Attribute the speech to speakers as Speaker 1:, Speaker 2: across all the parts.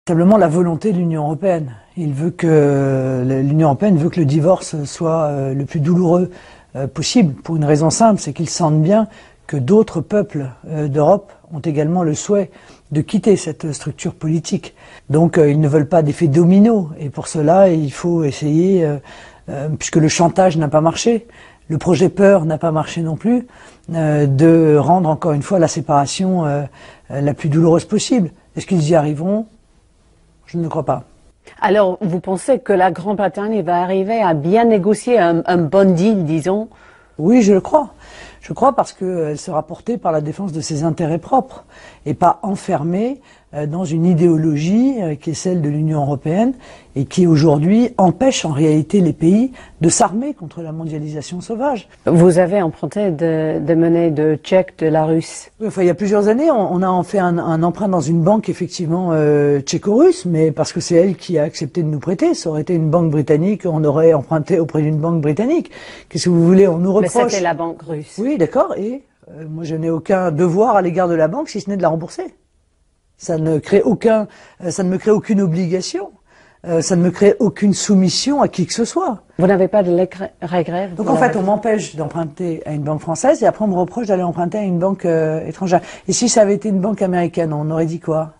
Speaker 1: véritablement la volonté de l'Union européenne. L'Union européenne veut que le divorce soit le plus douloureux possible, pour une raison simple, c'est qu'ils sentent bien que d'autres peuples d'Europe ont également le souhait de quitter cette structure politique. Donc ils ne veulent pas d'effet domino, et pour cela il faut essayer, puisque le chantage n'a pas marché, le projet peur n'a pas marché non plus, de rendre encore une fois la séparation la plus douloureuse possible. Est-ce qu'ils y arriveront? Je ne le crois pas.
Speaker 2: Alors, vous pensez que la Grande-Bretagne va arriver à bien négocier un bon deal, disons?
Speaker 1: Oui, je le crois. Je crois parce qu'elle sera portée par la défense de ses intérêts propres et pas enfermée dans une idéologie qui est celle de l'Union européenne et qui aujourd'hui empêche en réalité les pays de s'armer contre la mondialisation sauvage.
Speaker 2: Vous avez emprunté des monnaies de tchèque de la Russe.
Speaker 1: Enfin, il y a plusieurs années, on a fait un emprunt dans une banque effectivement tchéco-russe, mais parce que c'est elle qui a accepté de nous prêter. Ça aurait été une banque britannique, on aurait emprunté auprès d'une banque britannique. Qu'est-ce que vous voulez, on nous reproche.
Speaker 2: Mais c'était la banque russe.
Speaker 1: Oui, d'accord, et moi je n'ai aucun devoir à l'égard de la banque si ce n'est de la rembourser. Ça ne me crée aucune obligation, ça ne me crée aucune soumission à qui que ce soit.
Speaker 2: Vous n'avez pas de regrets?
Speaker 1: Donc en fait, on m'empêche d'emprunter à une banque française et après on me reproche d'aller emprunter à une banque étrangère. Et si ça avait été une banque américaine, on aurait dit quoi?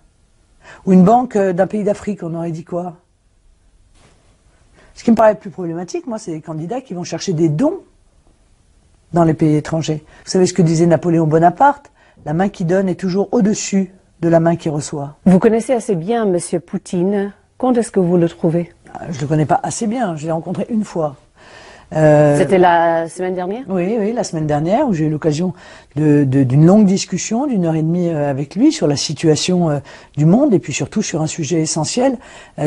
Speaker 1: Ou une banque d'un pays d'Afrique, on aurait dit quoi? Ce qui me paraît plus problématique, moi, c'est les candidats qui vont chercher des dons dans les pays étrangers. Vous savez ce que disait Napoléon Bonaparte? La main qui donne est toujours au-dessus de la main qui reçoit.
Speaker 2: Vous connaissez assez bien M. Poutine. Quand est-ce que vous le trouvez?
Speaker 1: Je le connais pas assez bien, je l'ai rencontré une fois.
Speaker 2: C'était la semaine dernière?
Speaker 1: Oui, la semaine dernière, où j'ai eu l'occasion d'une longue discussion, d'1 heure et demie avec lui, sur la situation du monde, et puis surtout sur un sujet essentiel,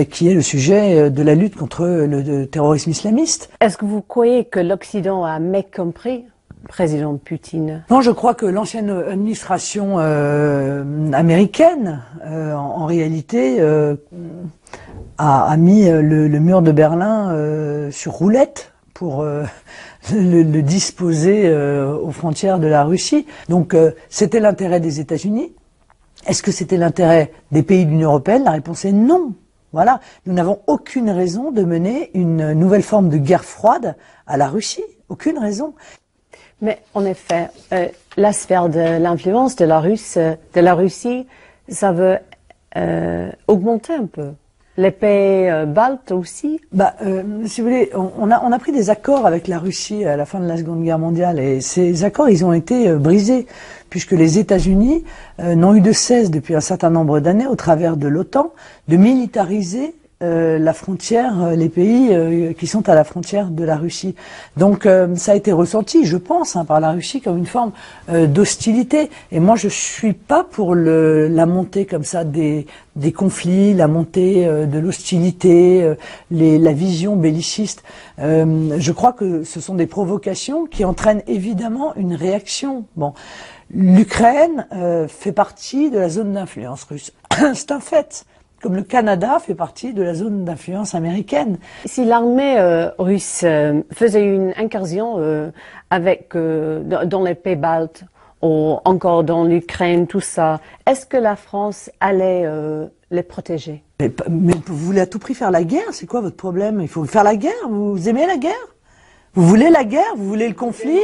Speaker 1: qui est le sujet de la lutte contre le terrorisme islamiste.
Speaker 2: Est-ce que vous croyez que l'Occident a mécompris président Poutine?
Speaker 1: Non, je crois que l'ancienne administration américaine, en réalité, a mis le mur de Berlin sur roulette pour le disposer aux frontières de la Russie. Donc c'était l'intérêt des États-Unis. Est-ce que c'était l'intérêt des pays de l'Union européenne? La réponse est non. Voilà, nous n'avons aucune raison de mener une nouvelle forme de guerre froide à la Russie. Aucune raison.
Speaker 2: Mais en effet, la sphère de l'influence de la Russie, ça veut augmenter un peu. Les pays baltes aussi.
Speaker 1: Si vous voulez, on a pris des accords avec la Russie à la fin de la Seconde Guerre mondiale et ces accords, ils ont été brisés puisque les États-Unis n'ont eu de cesse depuis un certain nombre d'années, au travers de l'OTAN, de militariser la frontière, les pays qui sont à la frontière de la Russie. Donc ça a été ressenti, je pense, par la Russie comme une forme d'hostilité. Et moi, je suis pas pour la montée comme ça des conflits, la montée de l'hostilité, la vision belliciste. Je crois que ce sont des provocations qui entraînent évidemment une réaction. Bon, l'Ukraine fait partie de la zone d'influence russe. C'est un fait. Comme le Canada fait partie de la zone d'influence américaine.
Speaker 2: Si l'armée russe faisait une incursion dans les pays baltes, ou encore dans l'Ukraine, tout ça, est-ce que la France allait les protéger?
Speaker 1: Mais vous voulez à tout prix faire la guerre? C'est quoi votre problème? Il faut faire la guerre? Vous aimez la guerre? Vous voulez la guerre? Vous voulez le conflit?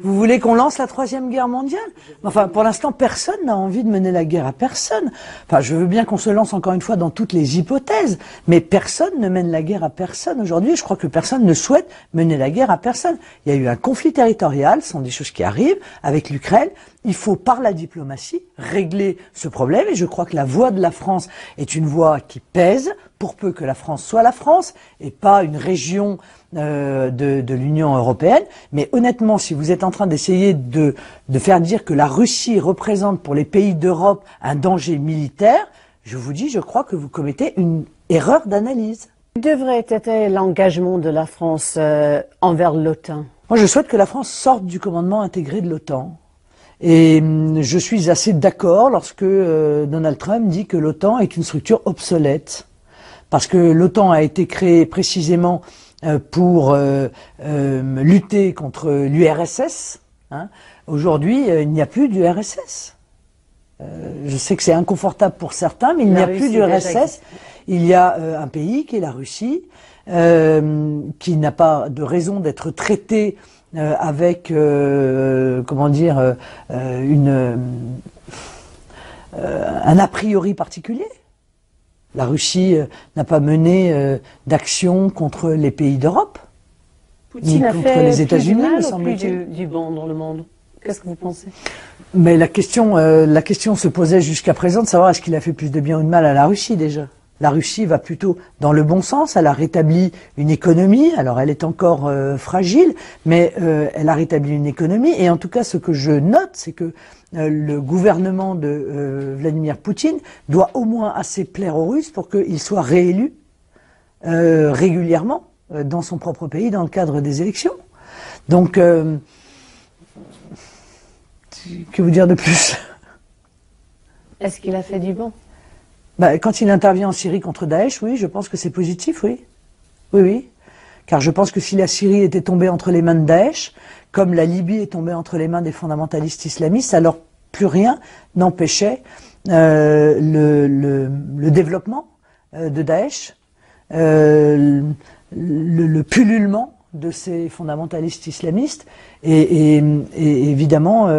Speaker 1: Vous voulez qu'on lance la 3e guerre mondiale? Enfin, pour l'instant, personne n'a envie de mener la guerre à personne. Enfin, je veux bien qu'on se lance encore une fois dans toutes les hypothèses, mais personne ne mène la guerre à personne aujourd'hui. Je crois que personne ne souhaite mener la guerre à personne. Il y a eu un conflit territorial, ce sont des choses qui arrivent avec l'Ukraine. Il faut, par la diplomatie, régler ce problème, et je crois que la voix de la France est une voix qui pèse, pour peu que la France soit la France, et pas une région de l'Union européenne. Mais honnêtement, si vous êtes en train d'essayer de faire dire que la Russie représente pour les pays d'Europe un danger militaire, je vous dis, je crois que vous commettez une erreur d'analyse.
Speaker 2: Quel devrait être l'engagement de la France envers l'OTAN?
Speaker 1: Moi, je souhaite que la France sorte du commandement intégré de l'OTAN. Et je suis assez d'accord lorsque Donald Trump dit que l'OTAN est une structure obsolète. Parce que l'OTAN a été créée précisément pour lutter contre l'URSS. Hein. Aujourd'hui, il n'y a plus d'URSS. je sais que c'est inconfortable pour certains, mais il n'y a plus d'URSS. Il y a un pays qui est la Russie, qui n'a pas de raison d'être traité avec, comment dire, un a priori particulier. La Russie n'a pas mené d'action contre les pays d'Europe, ni contre les États-Unis, me semble-t-il.
Speaker 2: Du bon dans le monde. Qu'est-ce que vous pensez?
Speaker 1: Mais la question se posait jusqu'à présent de savoir est-ce qu'il a fait plus de bien ou de mal à la Russie déjà. La Russie va plutôt dans le bon sens, elle a rétabli une économie, alors elle est encore fragile, mais elle a rétabli une économie, et en tout cas ce que je note, c'est que le gouvernement de Vladimir Poutine doit au moins assez plaire aux Russes pour qu'il soit réélu régulièrement dans son propre pays dans le cadre des élections. Donc, que vous dire de plus?
Speaker 2: Est-ce qu'il a fait du bon?
Speaker 1: Quand il intervient en Syrie contre Daesh, oui, je pense que c'est positif, oui. Oui, oui. Car je pense que si la Syrie était tombée entre les mains de Daesh, comme la Libye est tombée entre les mains des fondamentalistes islamistes, alors plus rien n'empêchait le développement de Daesh, le pullulement de ces fondamentalistes islamistes, et évidemment,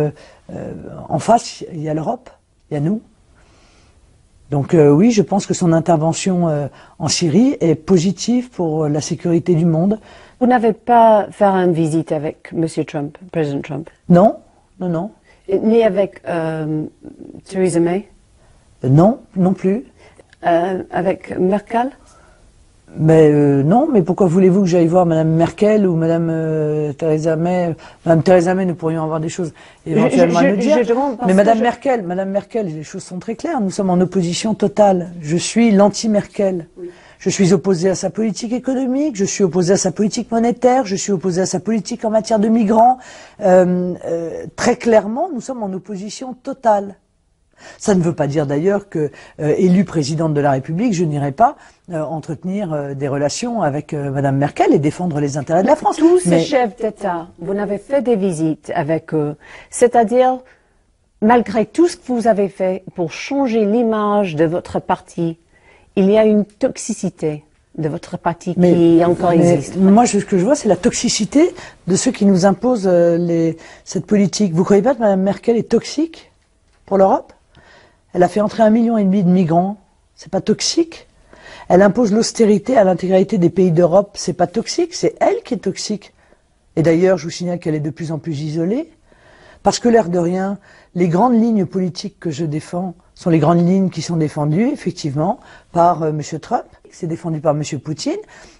Speaker 1: en face, il y a l'Europe, il y a nous. Donc oui, je pense que son intervention en Syrie est positive pour la sécurité du monde.
Speaker 2: Vous n'avez pas fait une visite avec M. Trump, président Trump?
Speaker 1: Non, non, non.
Speaker 2: Ni avec Theresa May?
Speaker 1: Non, non plus.
Speaker 2: Avec Merkel?
Speaker 1: Mais non, mais pourquoi voulez-vous que j'aille voir Madame Merkel ou Madame Theresa May? Madame Theresa May, nous pourrions avoir des choses éventuellement à nous dire. Mais Madame Merkel, les choses sont très claires. Nous sommes en opposition totale. Je suis l'anti-Merkel. Oui. Je suis opposé à sa politique économique, je suis opposé à sa politique monétaire, je suis opposé à sa politique en matière de migrants. Très clairement, nous sommes en opposition totale. Ça ne veut pas dire d'ailleurs que, élue présidente de la République, je n'irai pas entretenir des relations avec Madame Merkel et défendre les intérêts de la France.
Speaker 2: Tous ces chefs d'État, vous n'avez fait des visites avec eux, c'est-à-dire, malgré tout ce que vous avez fait pour changer l'image de votre parti, il y a une toxicité de votre parti qui encore existe.
Speaker 1: Moi, ce que je vois, c'est la toxicité de ceux qui nous imposent cette politique. Vous ne croyez pas que Mme Merkel est toxique pour l'Europe? Elle a fait entrer 1,5 million de migrants. C'est pas toxique? Elle impose l'austérité à l'intégralité des pays d'Europe. C'est pas toxique? C'est elle qui est toxique. Et d'ailleurs, je vous signale qu'elle est de plus en plus isolée. Parce que l'air de rien, les grandes lignes politiques que je défends sont les grandes lignes qui sont défendues, effectivement, par M. Trump. C'est défendu par M. Poutine.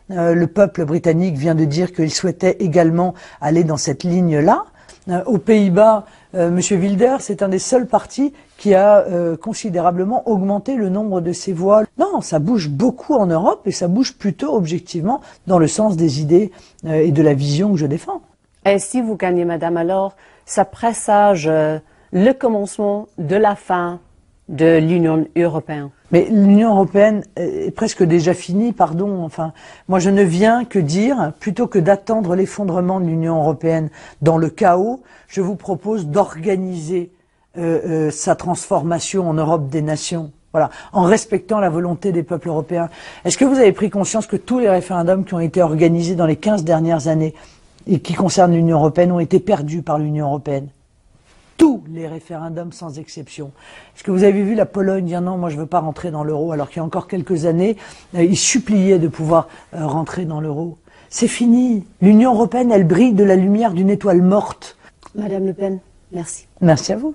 Speaker 1: Le peuple britannique vient de dire qu'il souhaitait également aller dans cette ligne-là. Aux Pays-Bas, M. Wilders, c'est un des seuls partis qui a considérablement augmenté le nombre de ses voix. Non, ça bouge beaucoup en Europe et ça bouge plutôt objectivement dans le sens des idées et de la vision que je défends.
Speaker 2: Et si vous gagnez, madame, alors, ça présage le commencement de la fin de l'Union européenne?
Speaker 1: Mais l'Union européenne est presque déjà finie, pardon. Enfin, moi je ne viens que dire, plutôt que d'attendre l'effondrement de l'Union européenne dans le chaos, je vous propose d'organiser sa transformation en Europe des nations. Voilà, en respectant la volonté des peuples européens. Est-ce que vous avez pris conscience que tous les référendums qui ont été organisés dans les 15 dernières années et qui concernent l'Union européenne ont été perdus par l'Union européenne? Tous les référendums sans exception. Est-ce que vous avez vu la Pologne dire non, moi je veux pas rentrer dans l'euro, alors qu'il y a encore quelques années, ils suppliaient de pouvoir rentrer dans l'euro? C'est fini. L'Union européenne, elle brille de la lumière d'une étoile morte.
Speaker 2: Madame Le Pen, merci.
Speaker 1: Merci à vous.